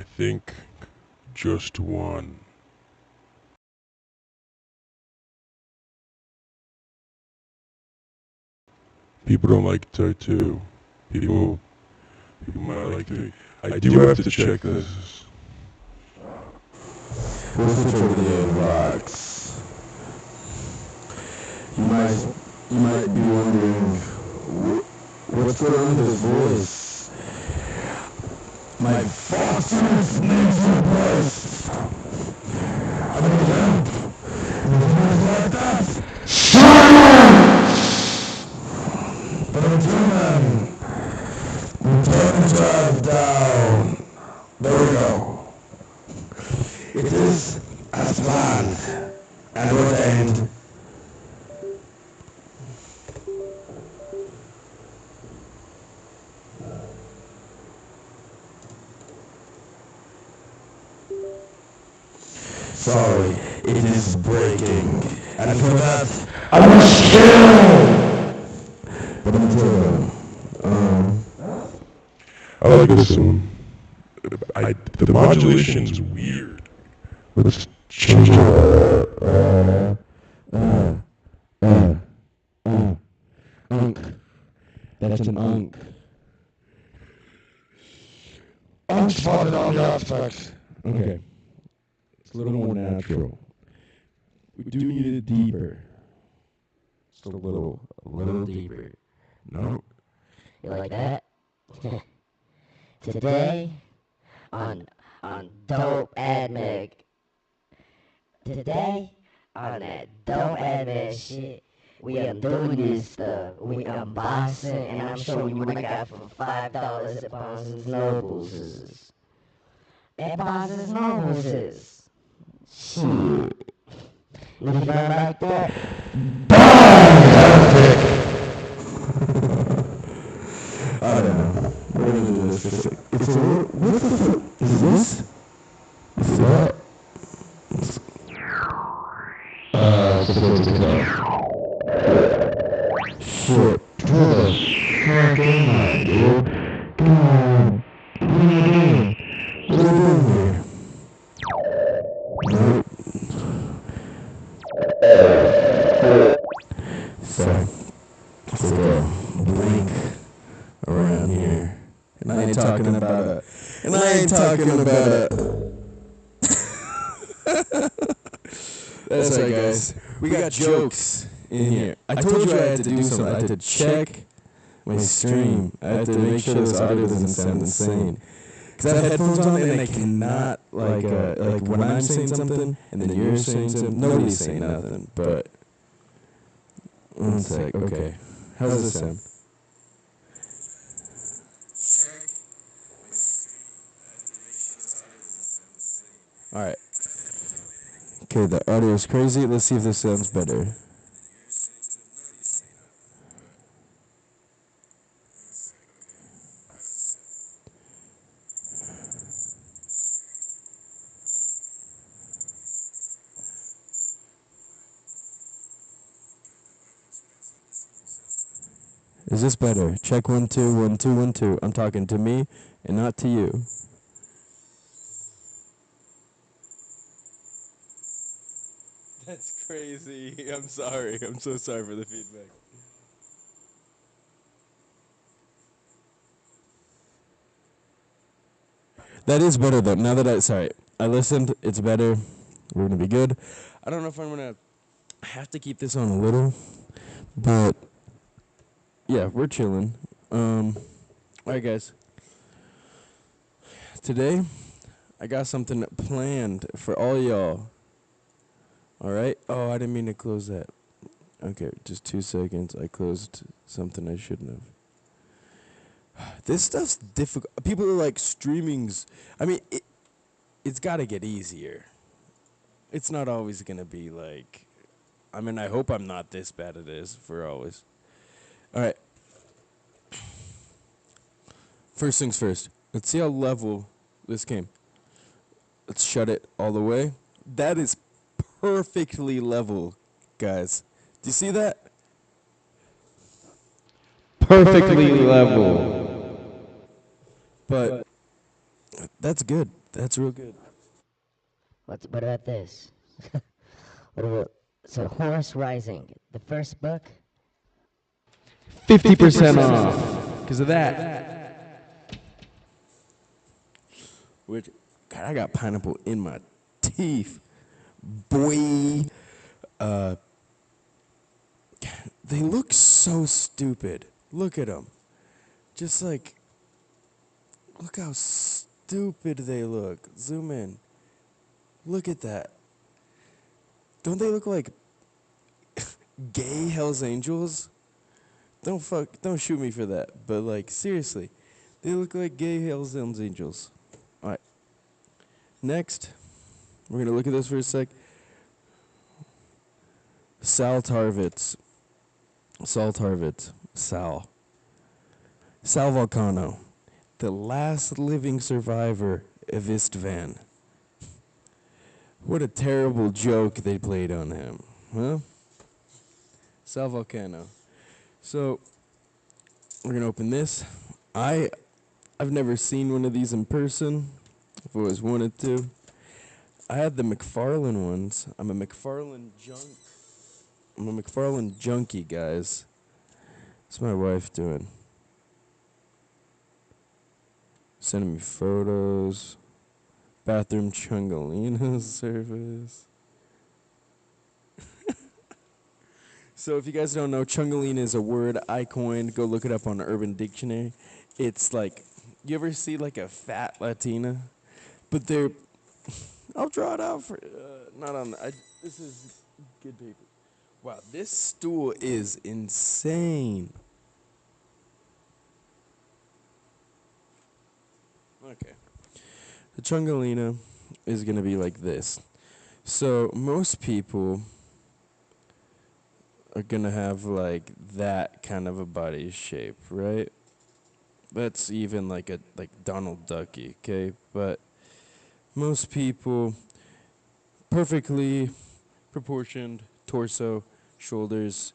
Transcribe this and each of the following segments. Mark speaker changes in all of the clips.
Speaker 1: think just one. People don't like tattoo. People might like to. I do have to check this.
Speaker 2: We'll switch over to the box. You might be wondering what's going on with his voice. My foster's nasal voice. I'm a limp. Like that. But until then, turn the drive down. There we go. It is as planned and ordained. Sorry, it is breaking, and for that, I must kill! But until then,
Speaker 1: I like this one. The modulation's weird. Let's change it.
Speaker 2: Unk. That's an unk. Unk's farted on the aspect. Okay. It's a little more natural. We do need it deeper. Just a little deeper. No.
Speaker 3: You like that? Today on Dope Admig. Today on that Dope Admig shit, we doing this stuff. We unboxing, and I'm showing you what I got for $5 at Barnes and Nobles. At Barnes and Nobles is shit. Nothing like that.
Speaker 2: I don't know. We're gonna do this. It's a little. What the fuck is this? Is that? It's supposed to go. Shit. What the fuck am I, dude? Come on. What are you doing? What are you doing here? Nope. So, it's like a blink around here. And I ain't talking about it. And I ain't talking about it. That's right, guys. We got jokes in here. I told you I had to do something. I had to check my stream. I had to make sure this audio doesn't sound insane. Because I have headphones on and I cannot, like when I'm saying something and then you're saying something, nobody's saying nothing. But, one sec, okay. How does this sound? Alright. Okay, the audio is crazy. Let's see if this sounds better. Is this better? Check 1 2 1 2 1 2. I'm talking to me and not to you. That's crazy. I'm sorry. I'm so sorry for the feedback. That is better though. Now that I listened. It's better. We're gonna be good. I don't know if I'm gonna have to keep this on a little, but yeah, we're chilling. Alright, guys. Today, I got something planned for all y'all. Alright? Oh, I didn't mean to close that. Okay, just 2 seconds. I closed something I shouldn't have. This stuff's difficult. People are like, streaming's... I mean, it's got to get easier. It's not always going to be like... I mean, I hope I'm not this bad at this for always. Alright. First things first. Let's see how level this came. Let's shut it all the way. That is perfectly level, guys. Do you see that? Perfectly level. But that's good. That's real good.
Speaker 3: What about this? What about so Horse Rising, the first book?
Speaker 2: 50% off because of that. Which, God, I got pineapple in my teeth, boy. Uh, they look so stupid. Look at them. Just like, look how stupid they look. Zoom in. Look at that. Don't they look like gay Hell's Angels? Don't shoot me for that. But like, seriously, they look like gay Hell's Angels. All right. Next, we're gonna look at this for a sec. Sal Tarvitz. Sal Volcano, the last living survivor of Istvan. What a terrible joke they played on him, huh? Sal Volcano. So we're gonna open this. I've never seen one of these in person. I've always wanted to. I had the McFarlane ones. I'm a McFarlane junkie, guys. What's my wife doing? Sending me photos. Bathroom Chungalina service. So if you guys don't know, Chungalina is a word I coined. Go look it up on Urban Dictionary. It's like, you ever see like a fat Latina? But they're, I'll draw it out for, not on, this is good paper. Wow, this stool is insane. Okay. The Chungalina is going to be like this. So most people are going to have like that kind of a body shape, right? That's even like Donald Ducky, okay? But most people perfectly proportioned torso, shoulders,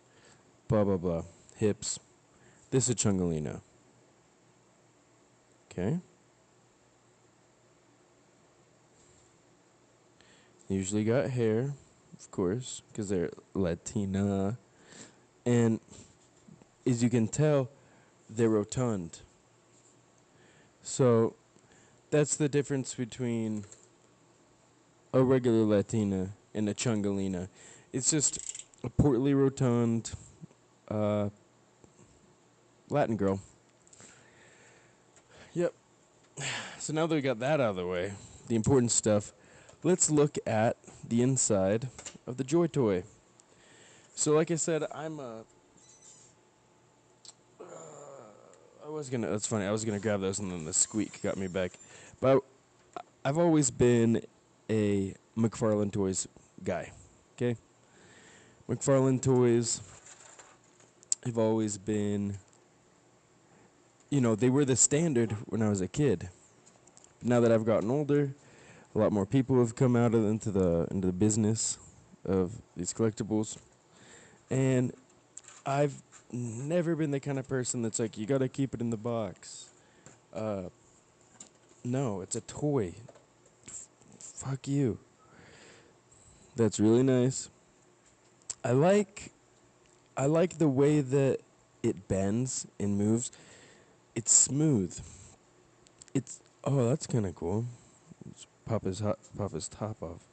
Speaker 2: blah blah blah, hips. This is Chungalina. Okay? Usually got hair, of course, because they're Latina. And as you can tell, they're rotund. So that's the difference between a regular Latina and a Chungalina. It's just a portly, rotund Latin girl. Yep. So now that we got that out of the way, the important stuff, let's look at the inside of the Joy Toy. So like I said, that's funny, I was gonna grab those and then the squeak got me back. But I've always been a McFarlane Toys guy, okay? McFarlane Toys have always been, they were the standard when I was a kid. Now that I've gotten older, a lot more people have come out into the business of these collectibles, and I've never been the kind of person that's like, you gotta keep it in the box. No, it's a toy. Fuck you. That's really nice. I like the way that it bends and moves. It's smooth. That's kind of cool. Let's pop his top off.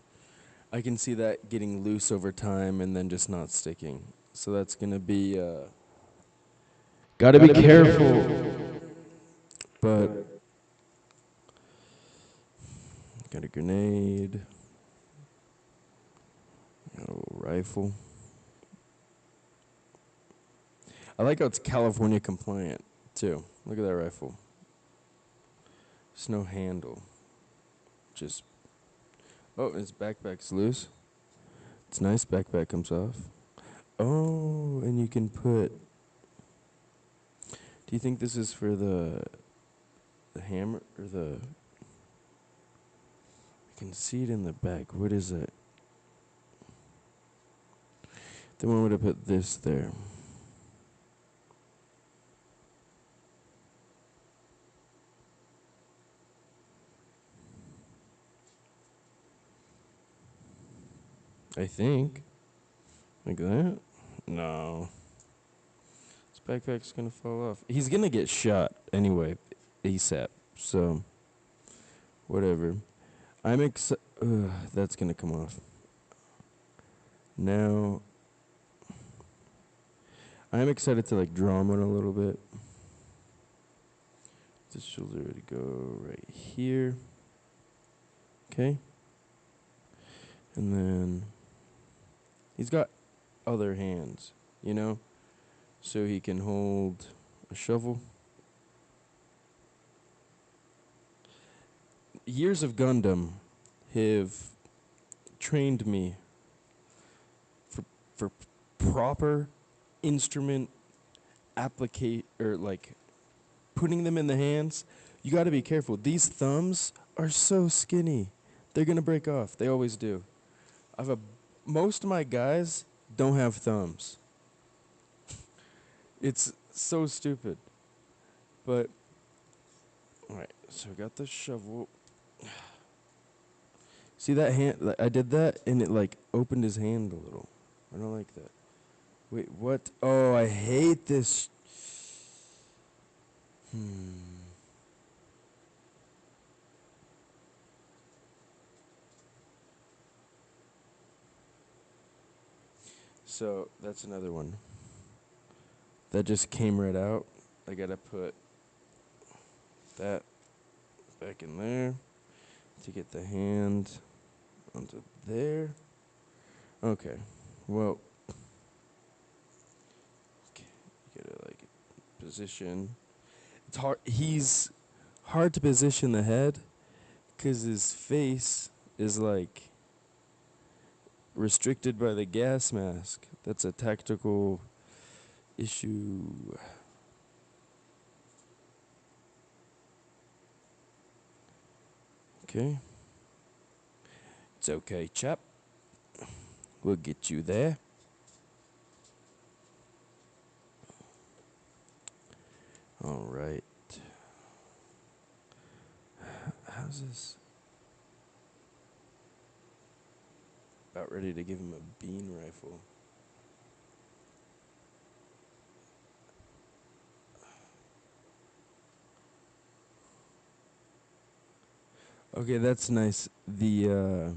Speaker 2: I can see that getting loose over time and then just not sticking. So that's gonna be gotta be careful. But got a grenade. Got a little rifle. I like how it's California compliant too. Look at that rifle. There's no handle. Just his backpack's loose. It's nice. Backpack comes off. Oh, and you can put. Do you think this is for the hammer or the? I can see it in the back. What is it? Then we would have put this there. I think. Like that? No. His backpack's gonna fall off. He's gonna get shot anyway, ASAP. So, whatever. I'm that's gonna come off. Now, I'm excited to like draw him on a little bit. This shoulder would go right here. Okay. And then he's got other hands, you know? So he can hold a shovel. Years of Gundam have trained me for proper instrument applicate or like putting them in the hands. You got to be careful. These thumbs are so skinny. They're going to break off. They always do. Most of my guys don't have thumbs. It's so stupid. But all right, so we got the shovel. See that hand? I did that, and it like opened his hand a little. I don't like that. Wait, what? Oh, I hate this. So that's another one. That just came right out. I gotta put that back in there to get the hand onto there. Okay. Well, you gotta like position. It's hard. He's hard to position the head because his face is like restricted by the gas mask. That's a tactical issue. Okay. It's okay, chap. We'll get you there. All right. How's this? About ready to give him a bean rifle. Okay, that's nice. It's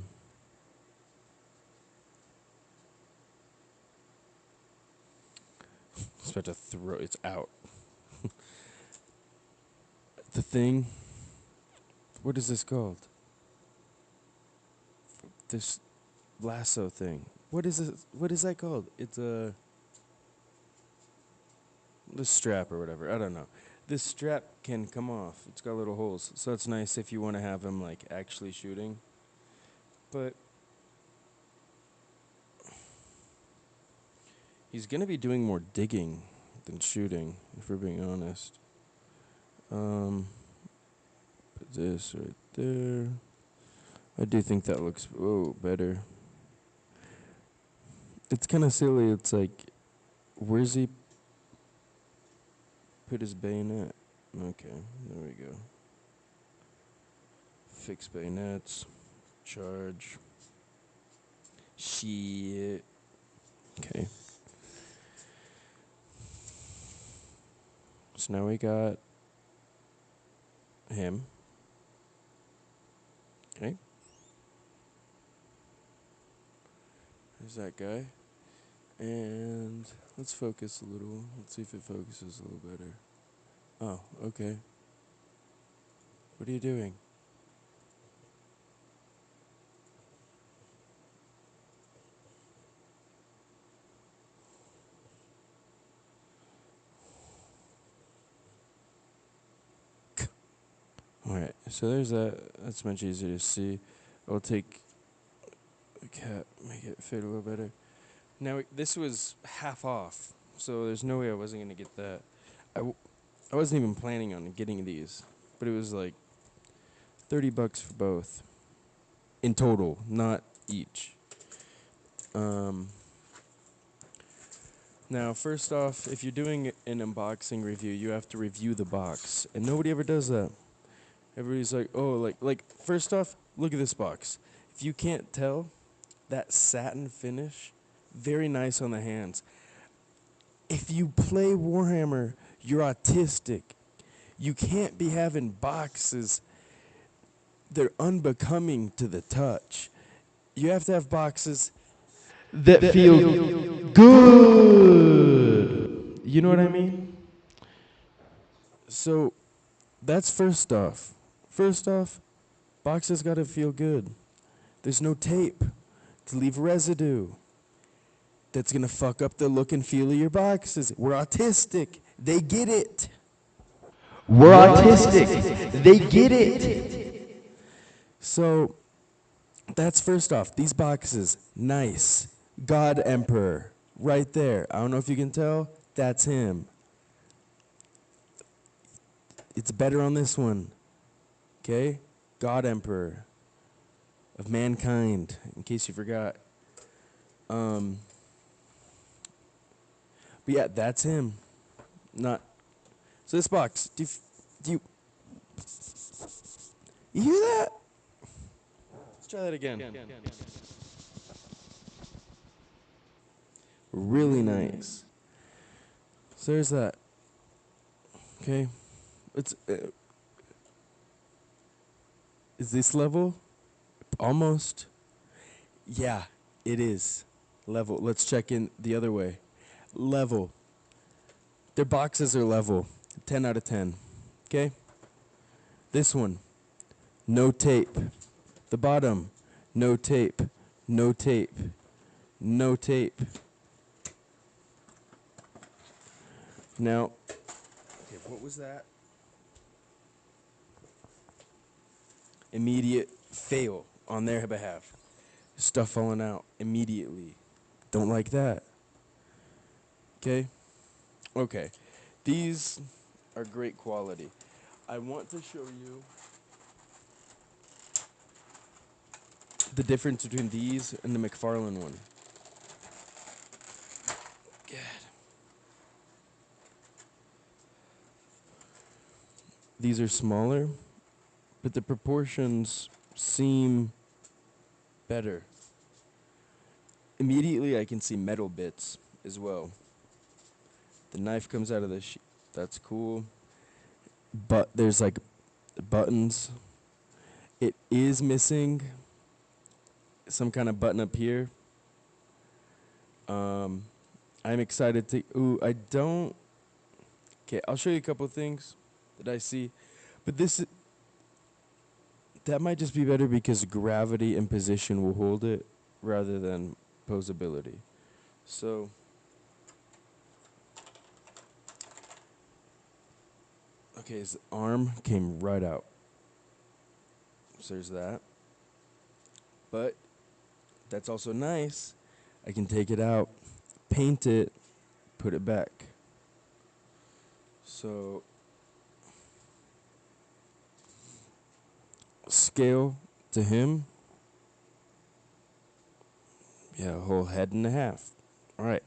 Speaker 2: about to throw. It's out. The thing. What is this called? This lasso thing. What is it? What is that called? It's a the strap or whatever. I don't know. This strap can come off. It's got little holes, so it's nice if you want to have him like actually shooting. But he's gonna be doing more digging than shooting, if we're being honest. Put this right there. I do think that looks better. It's kind of silly. It's like, where's he put his bayonet? Okay, there we go. Fix bayonets. Charge. Shit. Okay. So now we got him. Okay. There's that guy. And let's focus a little. Let's see if it focuses a little better. Oh, okay. What are you doing? Alright, so there's that. That's much easier to see. I'll take the cat, make it fit a little better. Now, this was half off, so there's no way I wasn't going to get that. I wasn't even planning on getting these, but it was like $30 for both. In total, not each. Now, first off, if you're doing an unboxing review, you have to review the box, and nobody ever does that. Everybody's like, oh, like first off, look at this box. If you can't tell, that satin finish, very nice on the hands. If you play Warhammer, you're autistic. You can't be having boxes. They're unbecoming to the touch. You have to have boxes that feel good. You know what I mean? So that's first off. First off, boxes gotta feel good. There's no tape to leave residue that's gonna fuck up the look and feel of your boxes. We're autistic. They get it. We're autistic. They get it. So that's first off. These boxes, nice. God Emperor, right there. I don't know if you can tell. That's him. It's better on this one. Okay? God Emperor of mankind, in case you forgot. But yeah, that's him. Not. So this box, do you hear that? Let's try that again. Really nice. So there's that. Okay. It's is this level? Almost. Yeah, it is. Level. Let's check in the other way. Level. Their boxes are level. 10 out of 10. Okay? This one. No tape. The bottom. No tape. No tape. No tape. Now, okay, what was that? Immediate fail on their behalf. Stuff falling out immediately. Don't like that. Okay? Okay. These are great quality. I want to show you the difference between these and the McFarlane one. God. These are smaller, but the proportions seem better. Immediately I can see metal bits as well. The knife comes out of the sheath. That's cool. But there's like buttons. It is missing some kind of button up here. I'm excited to. Ooh, I don't. Okay, I'll show you a couple things that I see. But that might just be better because gravity and position will hold it rather than posability. So okay, his arm came right out. So there's that. But that's also nice. I can take it out, paint it, put it back. So scale to him. Yeah, a whole head and a half. All right.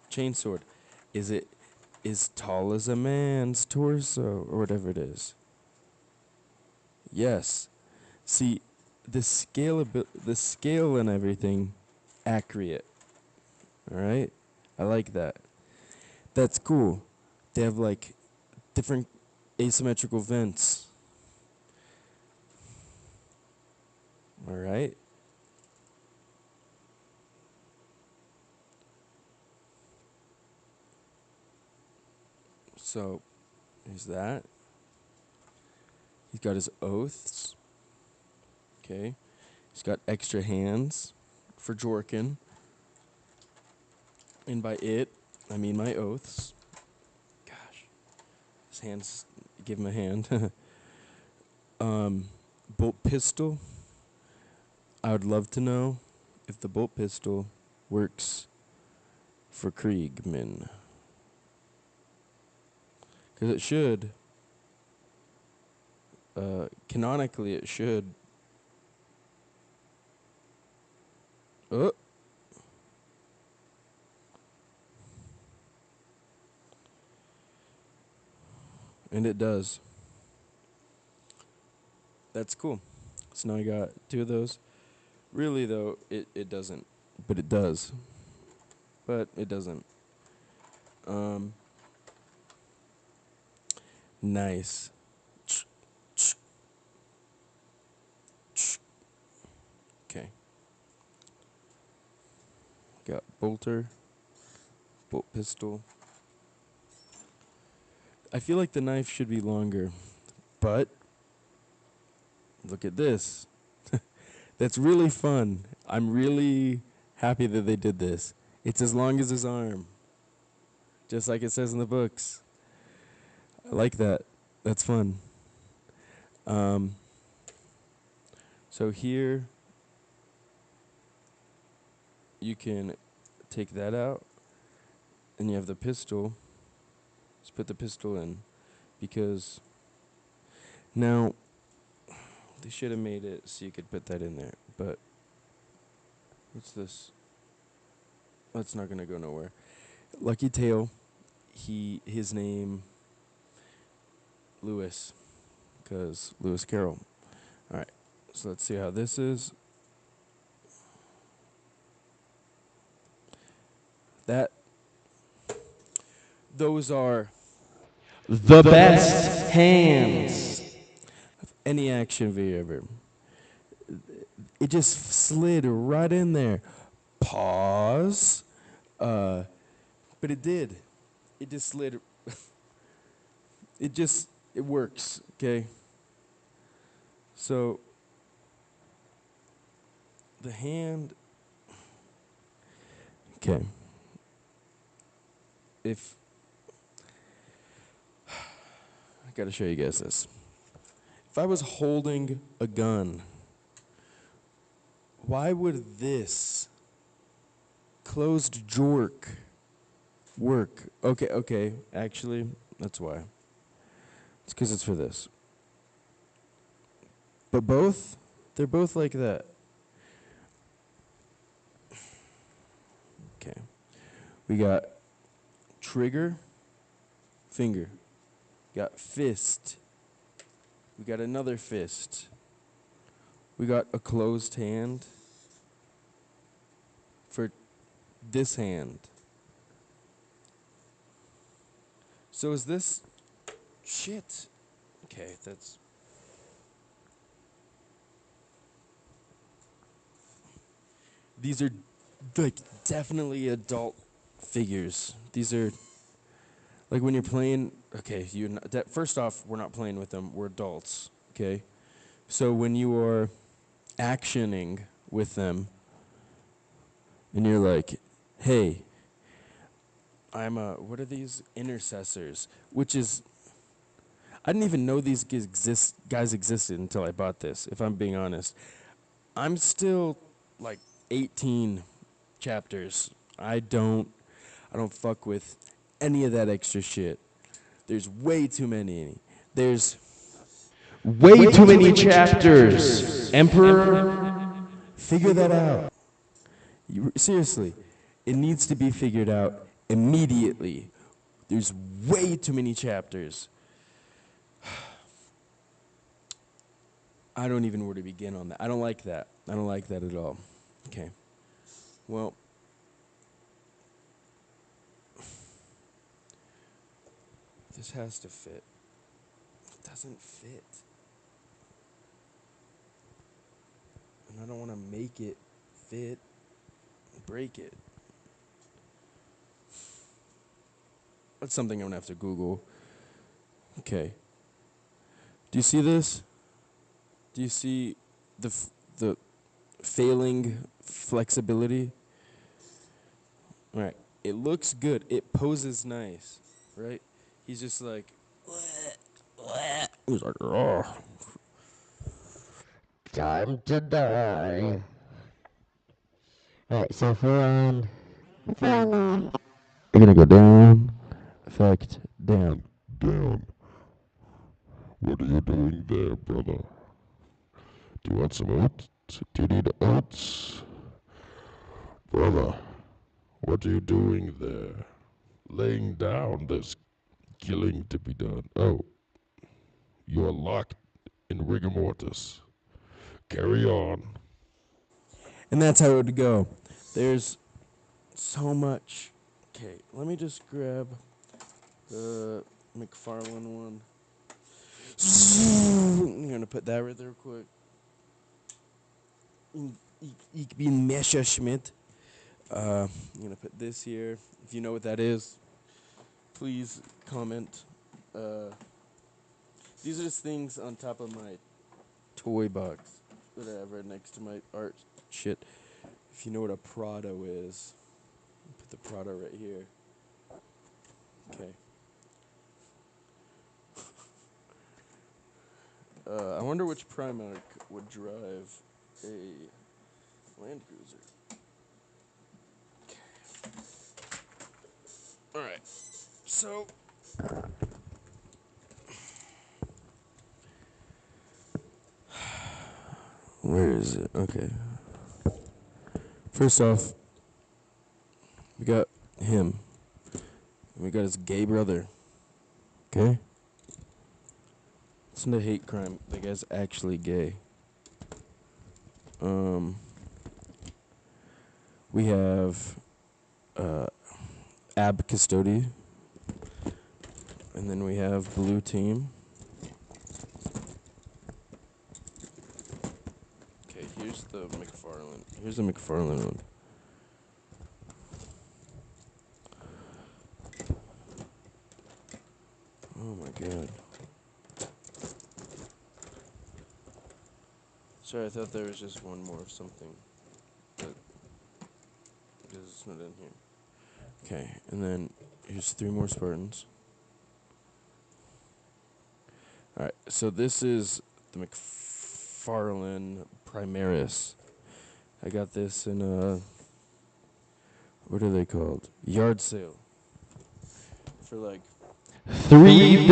Speaker 2: Chainsword. Is it as tall as a man's torso or whatever it is? Yes. See, the scale and everything, accurate. All right. I like that. That's cool. They have like different asymmetrical vents. All right. So, there's that. He's got his oaths. Okay. He's got extra hands for Jorkin. And by it, I mean my oaths. Gosh. His hands, give him a hand. Bolt pistol. I would love to know if the bolt pistol works for Kriegman. Because it should. Canonically, it should. Oh. And it does. That's cool. So now I got two of those. Really though, it doesn't. But it does. But it doesn't. Um nice. Okay. Got bolter, bolt pistol. I feel like the knife should be longer, but look at this. That's really fun. I'm really happy that they did this. It's as long as his arm, just like it says in the books. I like that. That's fun. Um, so here you can take that out, and you have the pistol. Just put the pistol in, because now they should have made it so you could put that in there. But what's this? That's not gonna go nowhere. Lucky Tail. His name Lewis, because Lewis Carroll. All right. So let's see how this is. That those are the best hands of any action video ever. It just slid right in there. Pause. But it did. It just slid. It works. Okay. So the hand. Okay. If I gotta show you guys this. If I was holding a gun, why would this closed jork work? Okay. Actually, that's why. It's because it's for this. But they're both like that. Okay. We got trigger, finger. Got fist. We got another fist. We got a closed hand for this hand. So is this shit? Okay, that's these are like definitely adult figures. These are like when you're playing. Okay, first off, we're not playing with them. We're adults. Okay, so when you are actioning with them, and you're like, "Hey, I'm a what are these intercessors?" Which is, I didn't even know these guys existed until I bought this. If I'm being honest, I'm still like 18 chapters. I don't fuck with any of that extra shit. There's way too many. There's way too many chapters. Emperor, figure that out. Seriously, it needs to be figured out immediately. There's way too many chapters. I don't even know where to begin on that. I don't like that. I don't like that at all. Okay. Well, this has to fit. It doesn't fit. And I don't want to make it fit, break it. That's something I'm going to have to Google. Okay. Do you see this? Do you see the failing flexibility? All right. It looks good. It poses nice, right? He's just like, he's like, oh.
Speaker 3: Time to die. Right, so
Speaker 2: You're gonna go down, effect, down.
Speaker 1: Down. What are you doing there, brother? Do you want some oats? Do you need oats? Brother, what are you doing there? Laying down, there's killing to be done. Oh, you are locked in rigor mortis. Carry on.
Speaker 2: And that's how it would go. There's so much. Okay, let me just grab the McFarlane one. I'm gonna put that right there quick. Ich bin Messerschmidt. I'm gonna put this here. If you know what that is, please comment. These are just things on top of my toy box that I have right next to my art shit. If you know what a Prado is, put the Prado right here. Okay. I wonder which Primark would drive a Land Cruiser. All right. So where is it? Okay. First off, we got him. And we got his gay brother. Okay? It's not a hate crime. The guy's actually gay. We have Ab Custody. And then we have Blue Team. Okay, here's the McFarlane. Here's the McFarlane one. Oh my god. Sorry, I thought there was just one more of something. But because it's not in here. Okay, and then here's 3 more Spartans. Alright, so this is the McFarlane Primaris. I got this in a, what are they called? Yard sale. For like
Speaker 4: $3.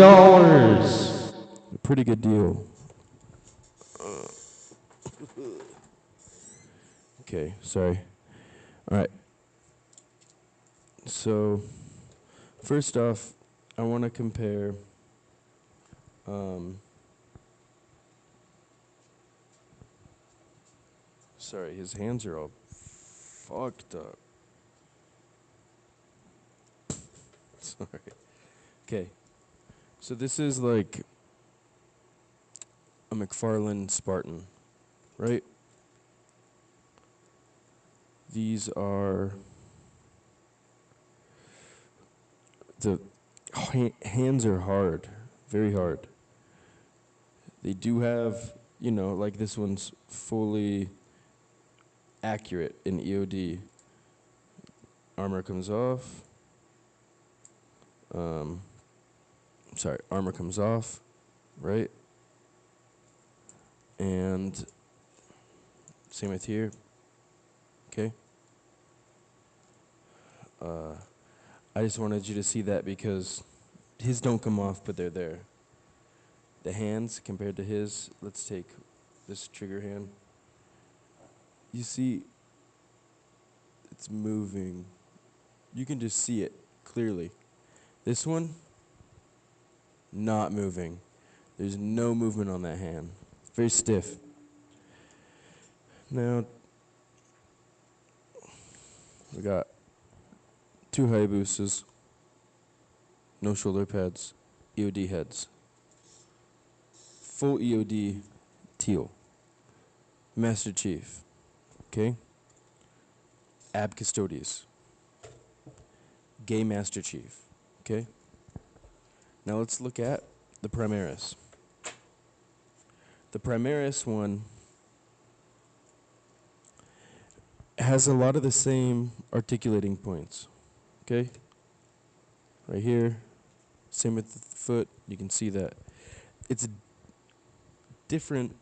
Speaker 2: a pretty good deal. Okay, sorry. Alright. So, first off, I want to compare sorry, his hands are all fucked up. Sorry. Okay. So this is like a McFarlane Spartan, right? These are the hands are hard, very hard. They do have, you know, like this one's fully accurate in EOD. Armor comes off. Armor comes off, right? And same with here. Okay. I just wanted you to see that because his don't come off, but they're there. The hands compared to his, let's take this trigger hand. You see, it's moving. You can just see it clearly. This one, not moving. There's no movement on that hand. Very stiff. Now, we got 2 Hayabusas, no shoulder pads, EOD heads. Full EOD teal. Master Chief. Okay? Ab Custodies. Gay Master Chief. Okay? Now let's look at the Primaris. The Primaris one has a lot of the same articulating points. Okay? Right here. Same with the foot. You can see that. It's different.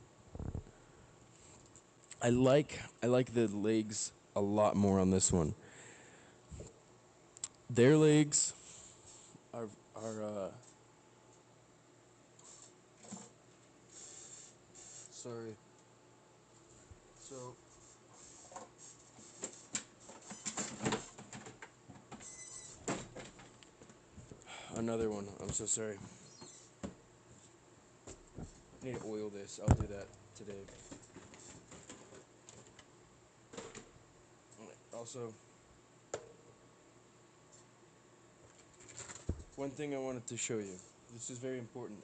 Speaker 2: I like the legs a lot more on this one. Their legs are sorry. So another one. I'm so sorry. I need to oil this. I'll do that today. Also, one thing I wanted to show you. This is very important.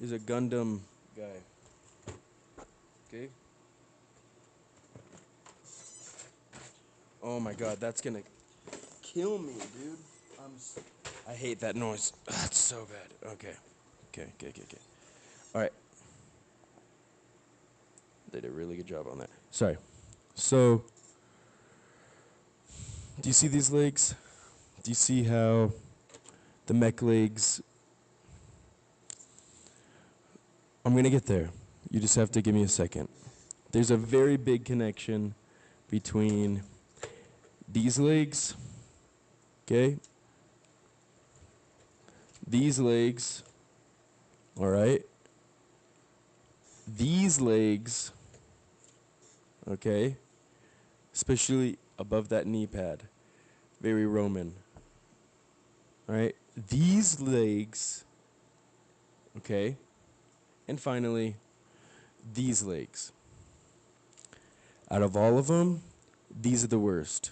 Speaker 2: He's a Gundam guy. Okay? Oh my god, that's gonna kill me, dude. I hate that noise. That's so bad. Okay. Alright. They did a really good job on that. Sorry. So, do you see these legs? Do you see how the mech legs... I'm gonna get there. You just have to give me a second. There's a very big connection between these legs, okay? These legs, alright? These legs, okay? Especially above that knee pad. Very Roman. Alright? These legs, okay? And finally, these legs. Out of all of them, these are the worst.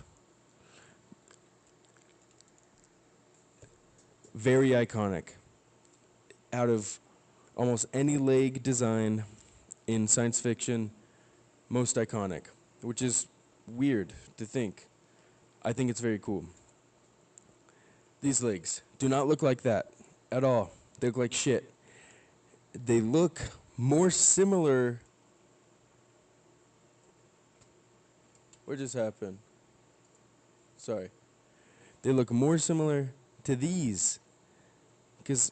Speaker 2: Very iconic. Out of almost any leg design in science fiction, most iconic, which is weird to think. I think it's very cool. These legs do not look like that at all. They look like shit. They look more similar. What just happened? Sorry. They look more similar to these. Because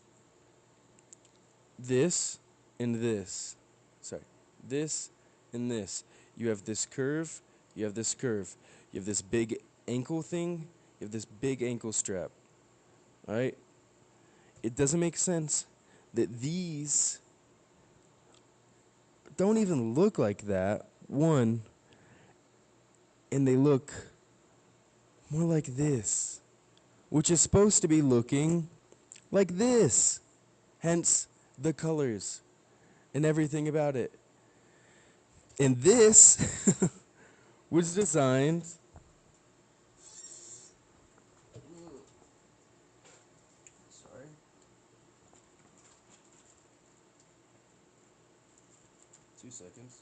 Speaker 2: this and this. Sorry. This and this. You have this curve. You have this curve. You have this big ankle thing. You have this big ankle strap. Alright? It doesn't make sense that these don't even look like that. One. And they look more like this, which is supposed to be looking like this. Hence the colors and everything about it. And this was designed sorry. 2 seconds.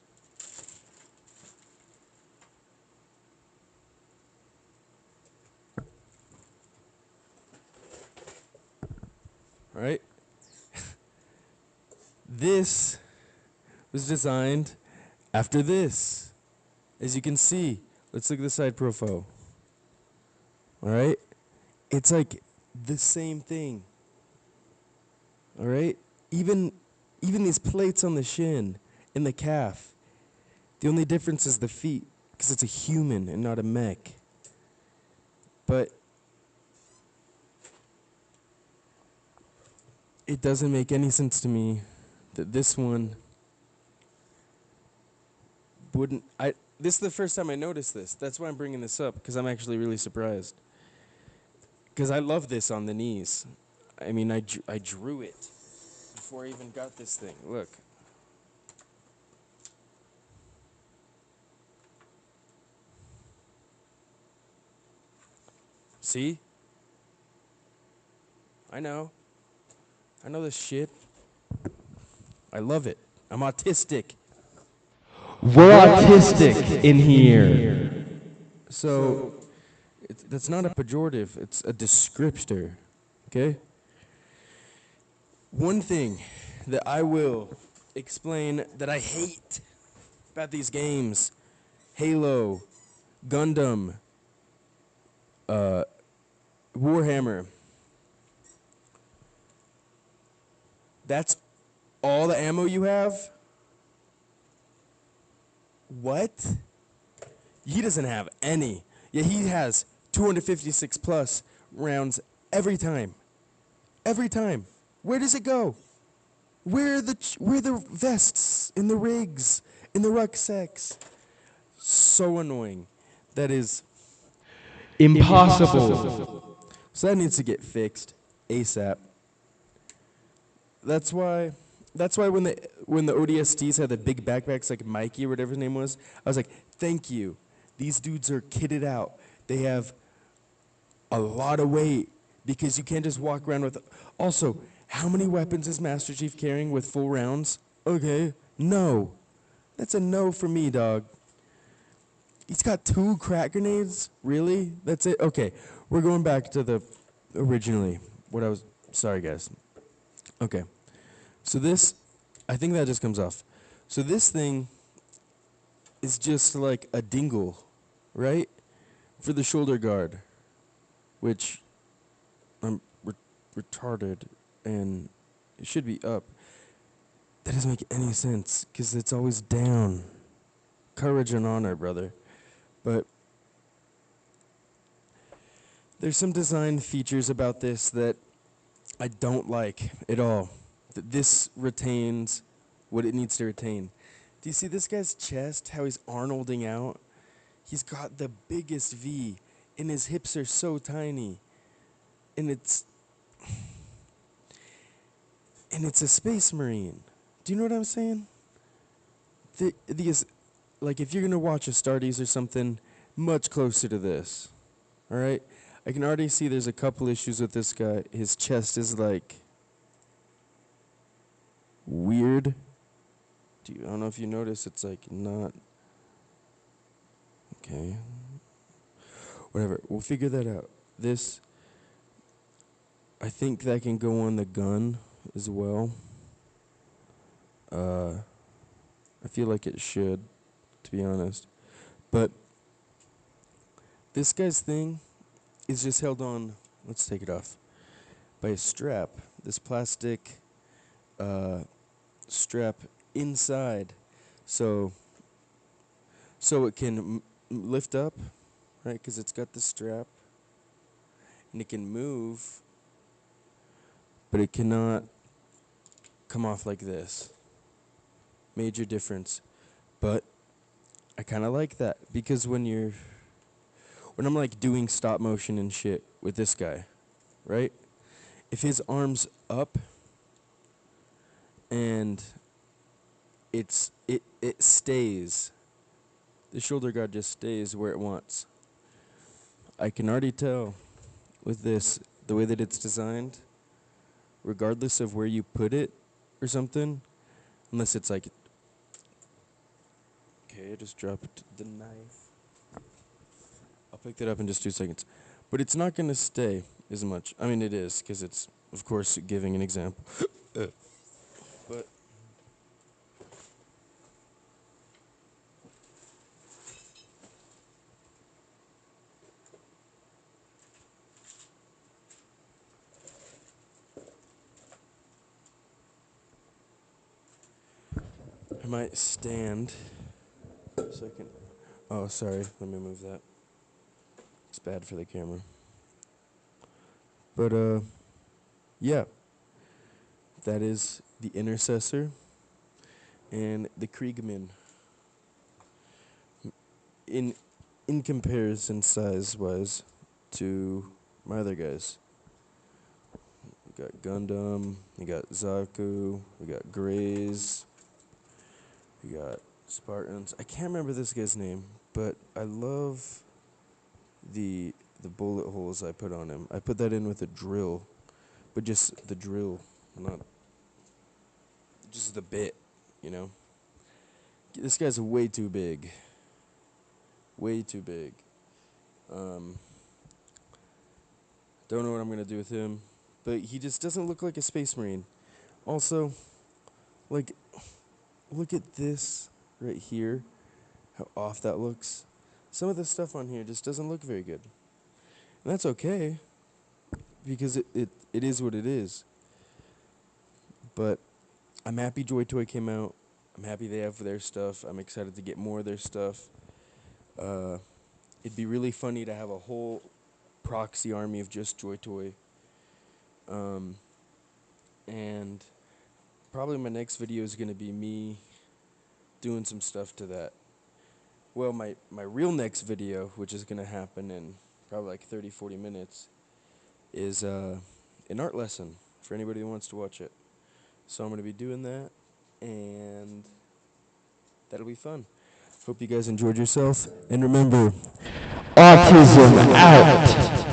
Speaker 2: All right. This was designed after this. As you can see, let's look at the side profile. All right? It's like the same thing. All right? Even these plates on the shin and the calf. The only difference is the feet, because it's a human and not a mech. But it doesn't make any sense to me that this one wouldn't... This is the first time I noticed this. That's why I'm bringing this up, because I'm actually really surprised. Because I love this on the knees. I mean, I drew it before I even got this thing. Look. See? I know this shit. I love it. I'm autistic. We're autistic in here. So, that's not a pejorative. It's a descriptor. Okay? One thing that I will explain that I hate about these games, Halo, Gundam, Warhammer, that's all the ammo you have? What? He doesn't have any. Yeah, he has 256 plus rounds every time. Every time. Where does it go? Where are the vests, in the rigs, in the rucksacks? So annoying. That is impossible. So that needs to get fixed ASAP. That's why when the ODSTs had the big backpacks like Mikey or whatever his name was, I was like, thank you These dudes are kitted out. They have a lot of weight because you can't just walk around with. Also, how many weapons is Master Chief carrying with full rounds? Okay, no. That's a no for me, dog. He's got 2 crack grenades? Really? That's it? Okay, we're going back to the originally. What I was. Sorry, guys. Okay. So this. I think that just comes off. So this thing is just like a dingle, right? For the shoulder guard, which I'm retarded and it should be up. That doesn't make any sense because it's always down. Courage and honor, brother. But there's some design features about this that I don't like at all. This retains what it needs to retain. Do you see this guy's chest, how he's Arnolding out? He's got the biggest V, and his hips are so tiny. And it's a Space Marine. Do you know what I'm saying? These, like, if you're gonna watch a Astartes or something, much closer to this. All right, I can already see there's a couple issues with this guy. His chest is like weird. I don't know if you notice. It's like not. Okay. Whatever. We'll figure that out. This. I think that can go on the gun as well. I feel like it should, to be honest. But this guy's thing is just held on. Let's take it off. By a strap. This plastic strap inside. So it can lift up, right? Because it's got the strap. And it can move. But it cannot come off like this. Major difference. But I kind of like that. Because when I'm like doing stop motion and shit with this guy, right? If his arm's up and it stays, the shoulder guard just stays where it wants. I can already tell with this, the way that it's designed, regardless of where you put it or something, unless it's like, okay, I just dropped the knife. I'll pick that up in just 2 seconds. But it's not going to stay as much. I mean, it is, because it's, of course, giving an example. But I might stand a second. Oh, sorry. Let me move that. It's bad for the camera. But, yeah. That is the Intercessor and the Kriegman. In comparison, size-wise, to my other guys. We got Gundam, we got Zaku, we got Greys, we got Spartans. I can't remember this guy's name, but I love the bullet holes I put on him. I put that in with a drill, but just the drill, not just the bit, you know? This guy's way too big. Way too big. Don't know what I'm going to do with him, but he just doesn't look like a Space Marine. Also, like, look at this right here, how off that looks. Some of the stuff on here just doesn't look very good. And that's okay, because it is what it is. But I'm happy Joy Toy came out. I'm happy they have their stuff. I'm excited to get more of their stuff. It'd be really funny to have a whole proxy army of just Joy Toy. And probably my next video is going to be me doing some stuff to that. Well, my real next video, which is going to happen in probably like 30, 40 minutes, is an art lesson for anybody who wants to watch it. So I'm going to be doing that, and that'll be fun. Hope you guys enjoyed yourself. And remember,
Speaker 3: Autism out.